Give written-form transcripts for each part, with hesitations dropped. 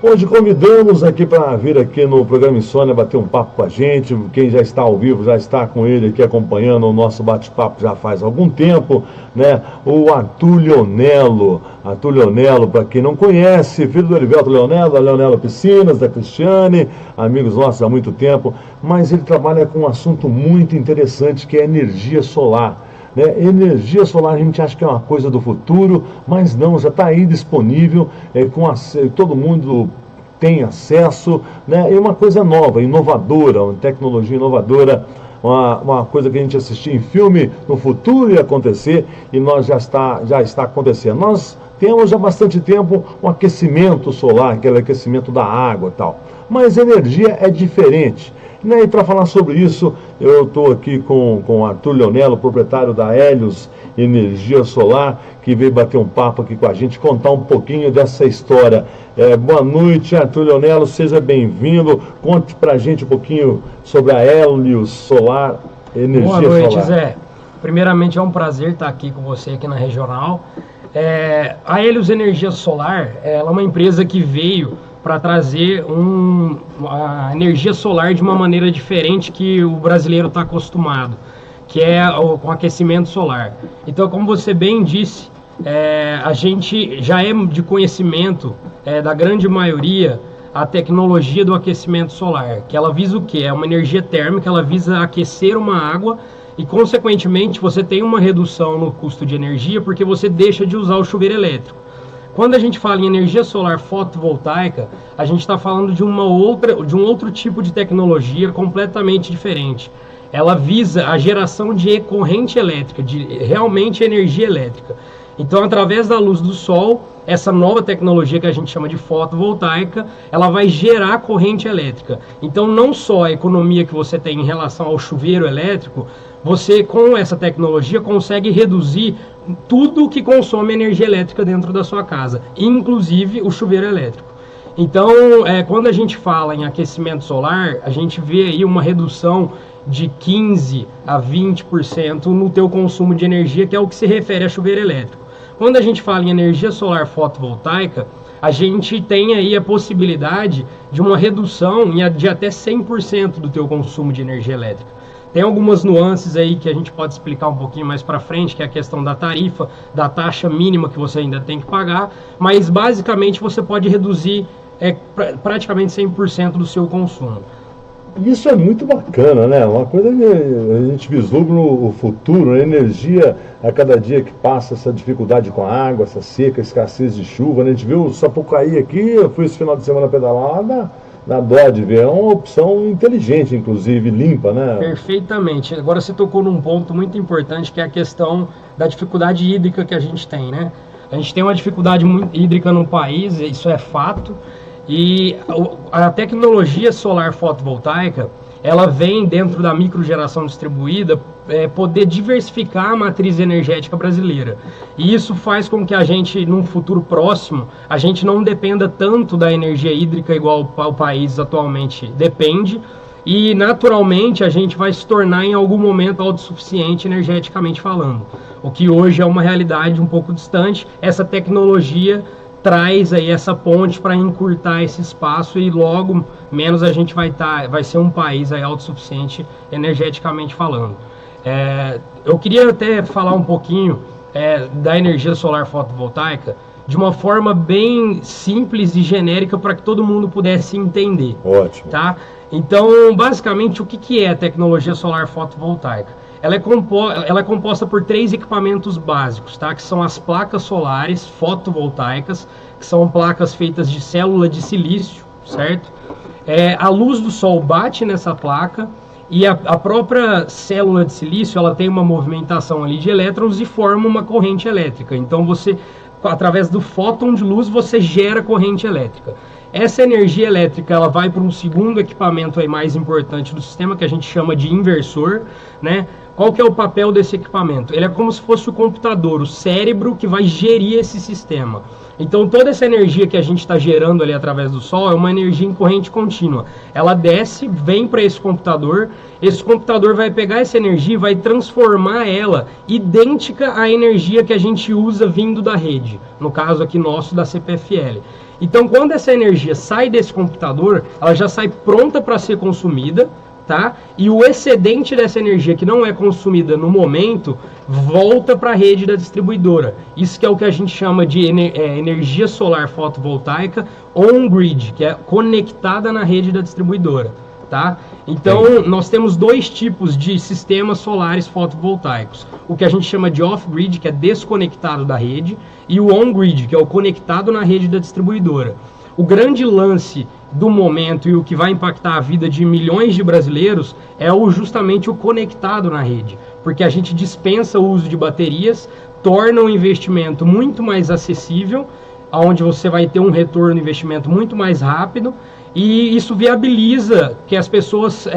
Hoje convidamos aqui para vir aqui no programa Insônia bater um papo com a gente. Quem já está ao vivo já está com ele aqui acompanhando o nosso bate-papo já faz algum tempo, né? O Arthur Leonello. Arthur Leonello, para quem não conhece, filho do Elivelto Leonello, da Leonello Piscinas, da Cristiane, amigos nossos há muito tempo, mas ele trabalha com um assunto muito interessante que é energia solar. Né? Energia solar a gente acha que é uma coisa do futuro, mas não, já está aí disponível, todo mundo tem acesso, né? É uma coisa nova, inovadora, uma tecnologia inovadora, uma coisa que a gente assistia em filme, no futuro ia acontecer e já está acontecendo. Nós temos há bastante tempo um aquecimento solar, aquele aquecimento da água e tal, mas energia é diferente. E para falar sobre isso, eu estou aqui com o Arthur Leonello, proprietário da Helios Energia Solar, que veio bater um papo aqui com a gente, contar um pouquinho dessa história. Boa noite, Arthur Leonello, seja bem-vindo. Conte para a gente um pouquinho sobre a Helios Solar, Energia Solar. Boa noite, Zé. Primeiramente, é um prazer estar aqui com você aqui na Regional. A Helios Energia Solar, ela é uma empresa que veio para trazer a energia solar de uma maneira diferente que o brasileiro está acostumado, que é com aquecimento solar. Então, como você bem disse, a gente já é de conhecimento da grande maioria a tecnologia do aquecimento solar, que ela visa o quê? É uma energia térmica, ela visa aquecer uma água e, consequentemente, você tem uma redução no custo de energia porque você deixa de usar o chuveiro elétrico. Quando a gente fala em energia solar fotovoltaica, a gente está falando de um outro tipo de tecnologia completamente diferente. Ela visa a geração de corrente elétrica, de realmente energia elétrica. Então, através da luz do sol, essa nova tecnologia que a gente chama de fotovoltaica, ela vai gerar corrente elétrica. Então, não só a economia que você tem em relação ao chuveiro elétrico, você, com essa tecnologia, consegue reduzir tudo que consome energia elétrica dentro da sua casa, inclusive o chuveiro elétrico. Então, quando a gente fala em aquecimento solar, a gente vê aí uma redução de 15% a 20% no teu consumo de energia, que é o que se refere a chuveiro elétrico. Quando a gente fala em energia solar fotovoltaica, a gente tem aí a possibilidade de uma redução de até 100% do teu consumo de energia elétrica. Tem algumas nuances aí que a gente pode explicar um pouquinho mais para frente, que é a questão da tarifa, da taxa mínima que você ainda tem que pagar, mas basicamente você pode reduzir praticamente 100% do seu consumo. Isso é muito bacana, né? Uma coisa que a gente vislumbra o futuro, a energia a cada dia que passa, essa dificuldade com a água, essa seca, escassez de chuva, né? A gente viu o Sapucaí aqui, eu fui esse final de semana pedalar lá na dó de ver, é uma opção inteligente, inclusive, limpa, né? Perfeitamente. Agora você tocou num ponto muito importante, que é a questão da dificuldade hídrica que a gente tem, né? A gente tem uma dificuldade hídrica no país, isso é fato, e a tecnologia solar fotovoltaica, ela vem dentro da microgeração distribuída poder diversificar a matriz energética brasileira. E isso faz com que a gente, num futuro próximo, a gente não dependa tanto da energia hídrica igual o país atualmente depende, e naturalmente a gente vai se tornar em algum momento autossuficiente energeticamente falando. O que hoje é uma realidade um pouco distante, essa tecnologia traz aí essa ponte para encurtar esse espaço e logo menos a gente vai ser um país aí autossuficiente energeticamente falando. Eu queria até falar um pouquinho da energia solar fotovoltaica de uma forma bem simples e genérica para que todo mundo pudesse entender. Ótimo. Tá? Então, basicamente, o que é a tecnologia solar fotovoltaica? Ela é composta por 3 equipamentos básicos, tá? Que são as placas solares fotovoltaicas, que são placas feitas de célula de silício, certo? A luz do sol bate nessa placa e a própria célula de silício, ela tem uma movimentação ali de elétrons e forma uma corrente elétrica. Então você, através do fóton de luz, você gera corrente elétrica. Essa energia elétrica, ela vai para um segundo equipamento aí mais importante do sistema, que a gente chama de inversor, né? Qual que é o papel desse equipamento? Ele é como se fosse o computador, o cérebro que vai gerir esse sistema. Então toda essa energia que a gente está gerando ali através do sol é uma energia em corrente contínua. Ela desce, vem para esse computador vai pegar essa energia e vai transformar ela idêntica à energia que a gente usa vindo da rede, no caso aqui nosso da CPFL. Então quando essa energia sai desse computador, ela já sai pronta para ser consumida, tá? E o excedente dessa energia que não é consumida no momento volta para a rede da distribuidora. Isso que é o que a gente chama de energia solar fotovoltaica on-grid, que é conectada na rede da distribuidora, tá? Então nós temos dois tipos de sistemas solares fotovoltaicos. O que a gente chama de off-grid, que é desconectado da rede, e o on-grid, que é o conectado na rede da distribuidora. O grande lance do momento e o que vai impactar a vida de milhões de brasileiros é justamente o conectado na rede, porque a gente dispensa o uso de baterias, torna o investimento muito mais acessível, onde você vai ter um retorno do investimento muito mais rápido, e isso viabiliza que as pessoas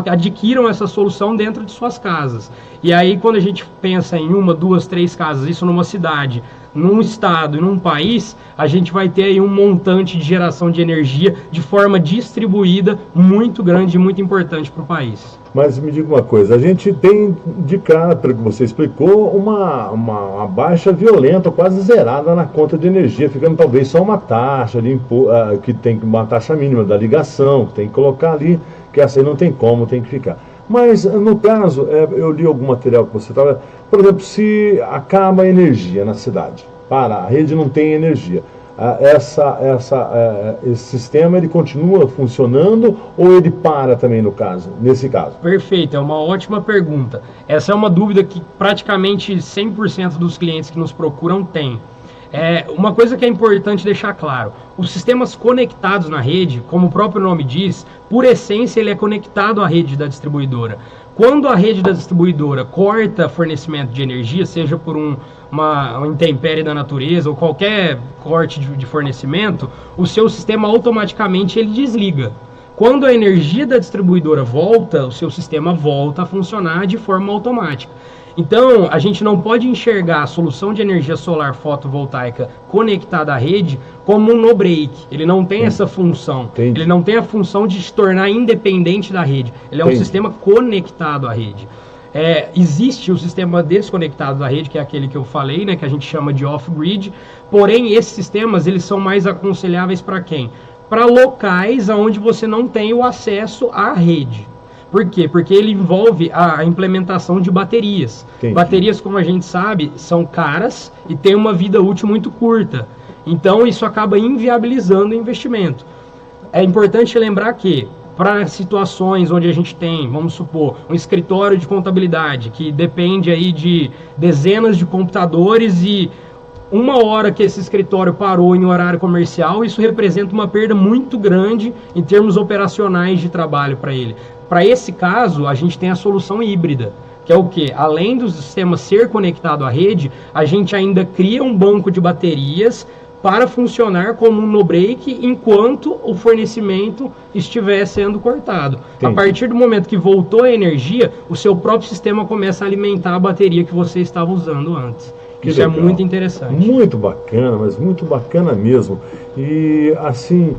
adquiram essa solução dentro de suas casas. E aí quando a gente pensa em 1, 2, 3 casas, isso numa cidade, num estado e num país, a gente vai ter aí um montante de geração de energia de forma distribuída muito grande e muito importante para o país. Mas me diga uma coisa, a gente tem de cara, pelo que você explicou, uma baixa violenta, quase zerada na conta de energia, ficando talvez só uma taxa que tem uma taxa mínima da ligação, que tem que colocar ali, que essa aí não tem como, tem que ficar. Mas no caso, eu li algum material que você estava, por exemplo, se acaba a energia na cidade, a rede não tem energia, esse sistema ele continua funcionando ou ele para também nesse caso? Perfeito, é uma ótima pergunta. Essa é uma dúvida que praticamente 100% dos clientes que nos procuram têm. Uma coisa que é importante deixar claro, os sistemas conectados na rede, como o próprio nome diz, por essência ele é conectado à rede da distribuidora. Quando a rede da distribuidora corta fornecimento de energia, seja por uma intempérie da natureza ou qualquer corte de fornecimento, o seu sistema automaticamente ele desliga. Quando a energia da distribuidora volta, o seu sistema volta a funcionar de forma automática. Então, a gente não pode enxergar a solução de energia solar fotovoltaica conectada à rede como um no-break. Ele não tem essa função. Entendi. Ele não tem a função de se tornar independente da rede. Ele é um sistema conectado à rede. Existe o sistema desconectado da rede, que é aquele que eu falei, né, que a gente chama de off-grid. Porém, esses sistemas eles são mais aconselháveis para quem? Para locais onde você não tem o acesso à rede. Por quê? Porque ele envolve a implementação de baterias. Entendi. Baterias, como a gente sabe, são caras e têm uma vida útil muito curta. Então, isso acaba inviabilizando o investimento. É importante lembrar que, para situações onde a gente tem, vamos supor, um escritório de contabilidade, que depende aí de dezenas de computadores e uma hora que esse escritório parou em horário comercial, isso representa uma perda muito grande em termos operacionais de trabalho para ele. Para esse caso, a gente tem a solução híbrida, que é o quê? Além do sistema ser conectado à rede, a gente ainda cria um banco de baterias para funcionar como um no-break enquanto o fornecimento estiver sendo cortado. Entendi. A partir do momento que voltou a energia, o seu próprio sistema começa a alimentar a bateria que você estava usando antes. Isso legal. É muito interessante. Muito bacana, mas muito bacana mesmo. E assim,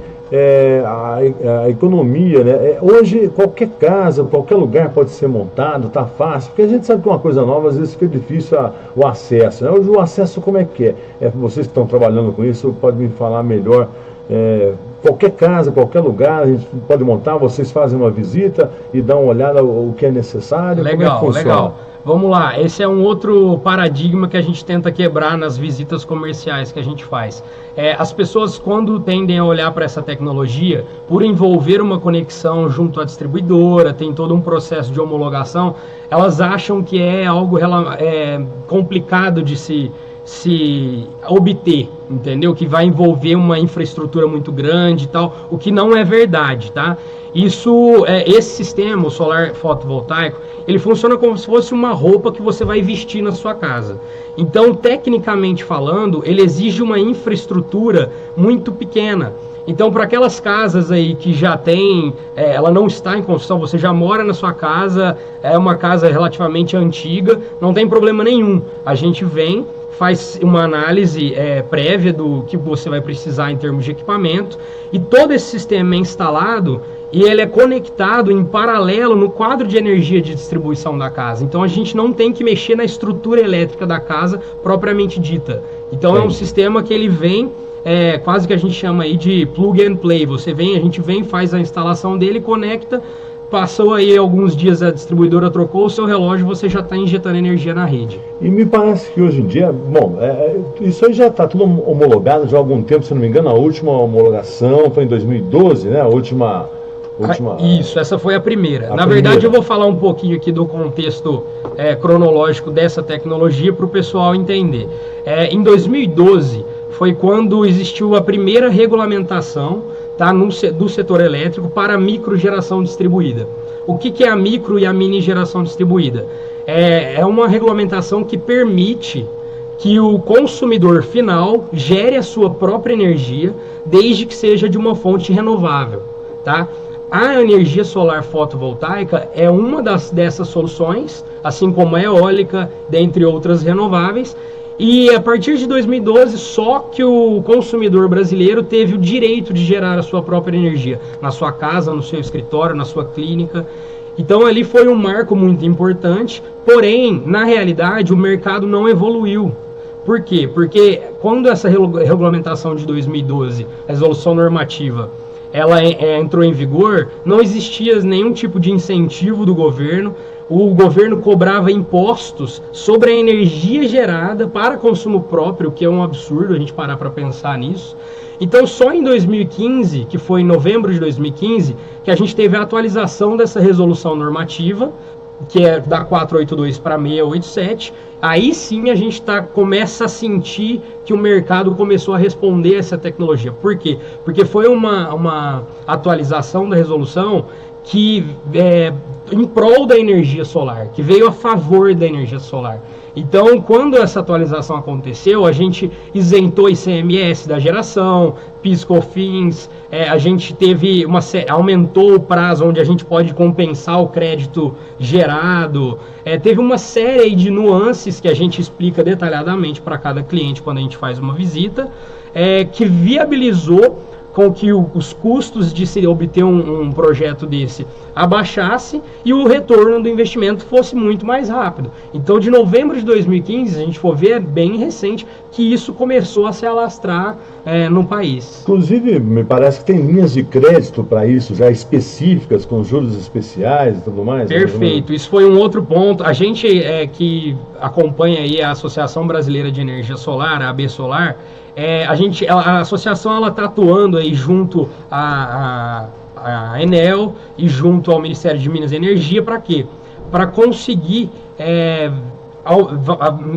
a economia, né? Hoje qualquer casa, qualquer lugar pode ser montado, tá fácil, porque a gente sabe que uma coisa nova às vezes fica difícil o acesso, né? Hoje o acesso como é que é? Vocês que estão trabalhando com isso podem me falar melhor. Qualquer casa, qualquer lugar, a gente pode montar, vocês fazem uma visita e dão uma olhada o que é necessário. Legal, como é que funciona? legal. Vamos lá, esse é um outro paradigma que a gente tenta quebrar nas visitas comerciais que a gente faz. As pessoas, quando tendem a olhar para essa tecnologia, por envolver uma conexão junto à distribuidora, tem todo um processo de homologação, elas acham que é algo complicado de se se obter, entendeu? Que vai envolver uma infraestrutura muito grande e tal, o que não é verdade, tá? Esse sistema, o solar fotovoltaico, ele funciona como se fosse uma roupa que você vai vestir na sua casa. Então, tecnicamente falando, ele exige uma infraestrutura muito pequena. Então, para aquelas casas aí que já tem, ela não está em construção, você já mora na sua casa, é uma casa relativamente antiga, não tem problema nenhum. A gente vem, faz uma análise prévia do que você vai precisar em termos de equipamento, e todo esse sistema é instalado e ele é conectado em paralelo no quadro de energia de distribuição da casa. Então a gente não tem que mexer na estrutura elétrica da casa propriamente dita. Então é um sistema que ele vem, quase que a gente chama aí de plug and play. A gente vem, faz a instalação dele, conecta, passou aí alguns dias, a distribuidora trocou o seu relógio, você já está injetando energia na rede. E me parece que hoje em dia, isso aí já está tudo homologado já há algum tempo, se não me engano. A última homologação foi em 2012, né? Isso, essa foi a primeira. Na verdade, eu vou falar um pouquinho aqui do contexto cronológico dessa tecnologia para o pessoal entender. Em 2012 foi quando existiu a primeira regulamentação, tá, do setor elétrico para a microgeração distribuída. O que é a micro e a mini geração distribuída? É uma regulamentação que permite que o consumidor final gere a sua própria energia, desde que seja de uma fonte renovável, tá? A energia solar fotovoltaica é uma dessas soluções, assim como a eólica, dentre outras renováveis. E a partir de 2012, só que o consumidor brasileiro teve o direito de gerar a sua própria energia, na sua casa, no seu escritório, na sua clínica. Então ali foi um marco muito importante, porém, na realidade, o mercado não evoluiu. Por quê? Porque quando essa regulamentação de 2012, a resolução normativa, ela entrou em vigor, não existia nenhum tipo de incentivo do governo. O governo cobrava impostos sobre a energia gerada para consumo próprio, o que é um absurdo a gente parar para pensar nisso. Então, só em 2015, que foi em novembro de 2015, que a gente teve a atualização dessa resolução normativa, que é da 482 para 687, aí sim a gente começa a sentir que o mercado começou a responder essa tecnologia. Por quê? Porque foi uma atualização da resolução que em prol da energia solar, que veio a favor da energia solar. Então, quando essa atualização aconteceu, a gente isentou ICMS da geração, PIS/COFINS, a gente teve aumentou o prazo onde a gente pode compensar o crédito gerado, teve uma série de nuances que a gente explica detalhadamente para cada cliente quando a gente faz uma visita, que viabilizou com que os custos de se obter um projeto desse abaixasse e o retorno do investimento fosse muito mais rápido. Então, de novembro de 2015, se a gente for ver, é bem recente que isso começou a se alastrar no país. Inclusive, me parece que tem linhas de crédito para isso, já específicas, com juros especiais e tudo mais. Perfeito, isso foi um outro ponto. A gente que acompanha aí a Associação Brasileira de Energia Solar, a AB Solar, a associação ela está atuando aí junto a Enel e junto ao Ministério de Minas e Energia. Para quê? Para conseguir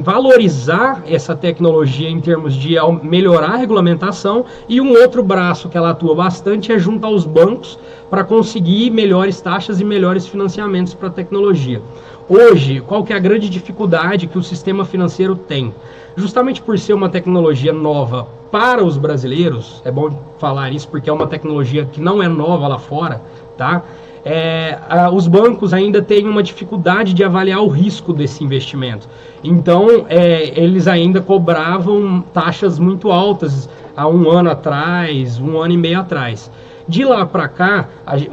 valorizar essa tecnologia em termos de melhorar a regulamentação, e um outro braço que ela atua bastante é junto aos bancos para conseguir melhores taxas e melhores financiamentos para a tecnologia. Hoje, qual que é a grande dificuldade que o sistema financeiro tem? Justamente por ser uma tecnologia nova para os brasileiros, é bom falar isso porque é uma tecnologia que não é nova lá fora, tá? Os bancos ainda têm uma dificuldade de avaliar o risco desse investimento. Então, eles ainda cobravam taxas muito altas há um ano atrás, um ano e meio atrás. De lá para cá,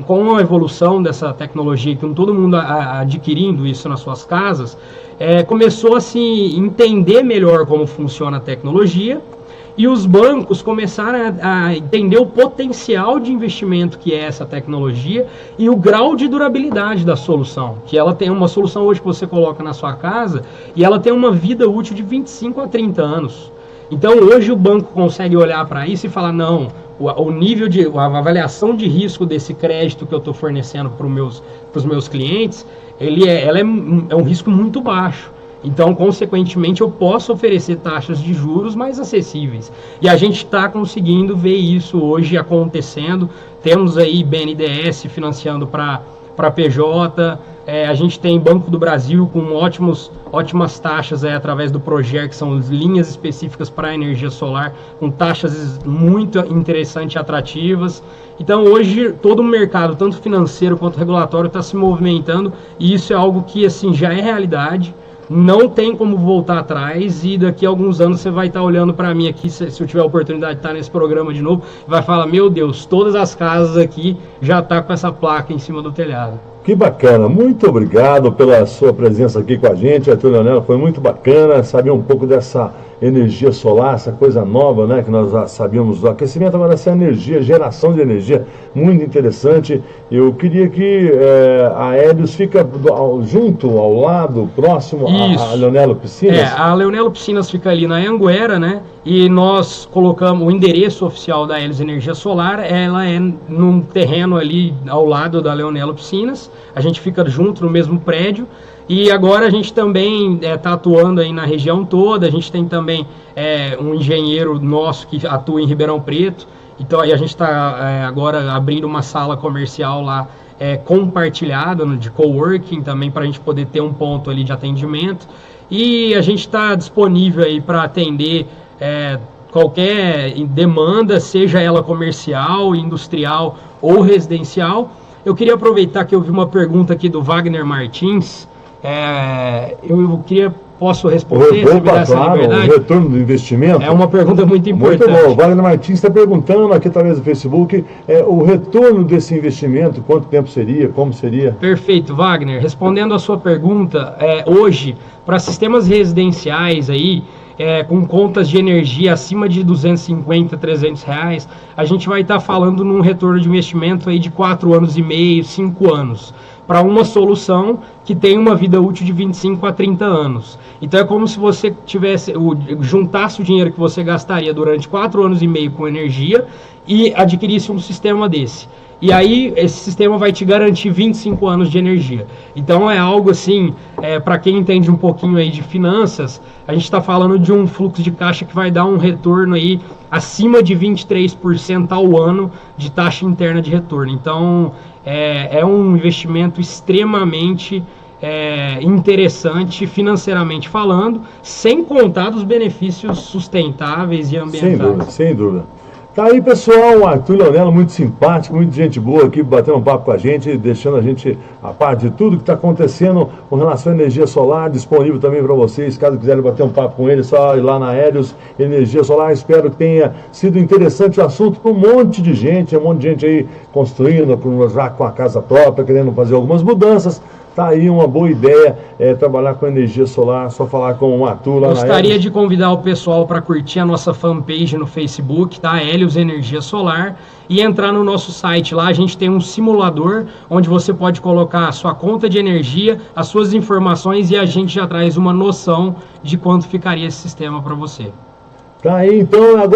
com a evolução dessa tecnologia, com todo mundo adquirindo isso nas suas casas, começou a se entender melhor como funciona a tecnologia, e os bancos começaram a entender o potencial de investimento que é essa tecnologia e o grau de durabilidade da solução. Que ela tem uma solução hoje que você coloca na sua casa e ela tem uma vida útil de 25 a 30 anos. Então hoje o banco consegue olhar para isso e falar, não, o nível a avaliação de risco desse crédito que eu estou fornecendo para os meus clientes, ela é um risco muito baixo. Então, consequentemente, eu posso oferecer taxas de juros mais acessíveis. E a gente está conseguindo ver isso hoje acontecendo. Temos aí BNDES financiando para PJ, a gente tem Banco do Brasil com ótimas taxas através do Proger, que são linhas específicas para a energia solar, com taxas muito interessantes e atrativas. Então hoje todo o mercado, tanto financeiro quanto regulatório, está se movimentando, e isso é algo que assim, já é realidade. Não tem como voltar atrás, e daqui a alguns anos você vai estar olhando para mim aqui, se eu tiver a oportunidade de estar nesse programa de novo, vai falar, meu Deus, todas as casas aqui já tá com essa placa em cima do telhado. Que bacana, muito obrigado pela sua presença aqui com a gente, Arthur Leonello, foi muito bacana saber um pouco dessa energia solar, essa coisa nova, né, que nós já sabíamos do aquecimento, agora essa energia, geração de energia, muito interessante. Eu queria que a Hélios fica junto, ao lado, próximo a Leonello Piscinas. A Leonello Piscinas fica ali na Anhanguera, né, e nós colocamos o endereço oficial da Hélios Energia Solar, ela é num terreno ali ao lado da Leonello Piscinas, a gente fica junto no mesmo prédio. E agora a gente também está atuando aí na região toda, a gente tem também um engenheiro nosso que atua em Ribeirão Preto, então aí a gente está agora abrindo uma sala comercial lá compartilhada, de coworking também, para a gente poder ter um ponto ali de atendimento, e a gente está disponível aí para atender qualquer demanda, seja ela comercial, industrial ou residencial. Eu queria aproveitar que eu vi uma pergunta aqui do Wagner Martins. Posso responder? Opa, se me dá essa liberdade? O retorno do investimento? É uma pergunta muito importante. Muito bom. O Wagner Martins está perguntando aqui através do Facebook o retorno desse investimento, quanto tempo seria, como seria? Perfeito, Wagner. Respondendo a sua pergunta, hoje, para sistemas residenciais aí, com contas de energia acima de R$250, R$300, a gente vai estar falando num retorno de investimento aí de 4 anos e meio, 5 anos, para uma solução que tem uma vida útil de 25 a 30 anos. Então é como se você juntasse o dinheiro que você gastaria durante 4 anos e meio com energia e adquirisse um sistema desse. E aí esse sistema vai te garantir 25 anos de energia. Então é algo assim, para quem entende um pouquinho aí de finanças, a gente está falando de um fluxo de caixa que vai dar um retorno aí acima de 23% ao ano de taxa interna de retorno. Então é um investimento extremamente interessante financeiramente falando, sem contar dos benefícios sustentáveis e ambientais. Sem dúvida, sem dúvida. Tá aí, pessoal, o Arthur Leonello, muito simpático, muito gente boa aqui, batendo um papo com a gente, deixando a gente a par de tudo que está acontecendo com relação à energia solar, disponível também para vocês, caso quiserem bater um papo com ele, só ir lá na Hélios Energia Solar. Espero que tenha sido interessante o assunto para um monte de gente aí construindo, já com a casa própria, querendo fazer algumas mudanças. Tá aí uma boa ideia, trabalhar com energia solar, só falar com o Arthur lá. Gostaria de convidar o pessoal para curtir a nossa fanpage no Facebook, tá? Hélios Energia Solar, e entrar no nosso site. Lá a gente tem um simulador onde você pode colocar a sua conta de energia, as suas informações, e a gente já traz uma noção de quanto ficaria esse sistema para você. Tá aí, então, agora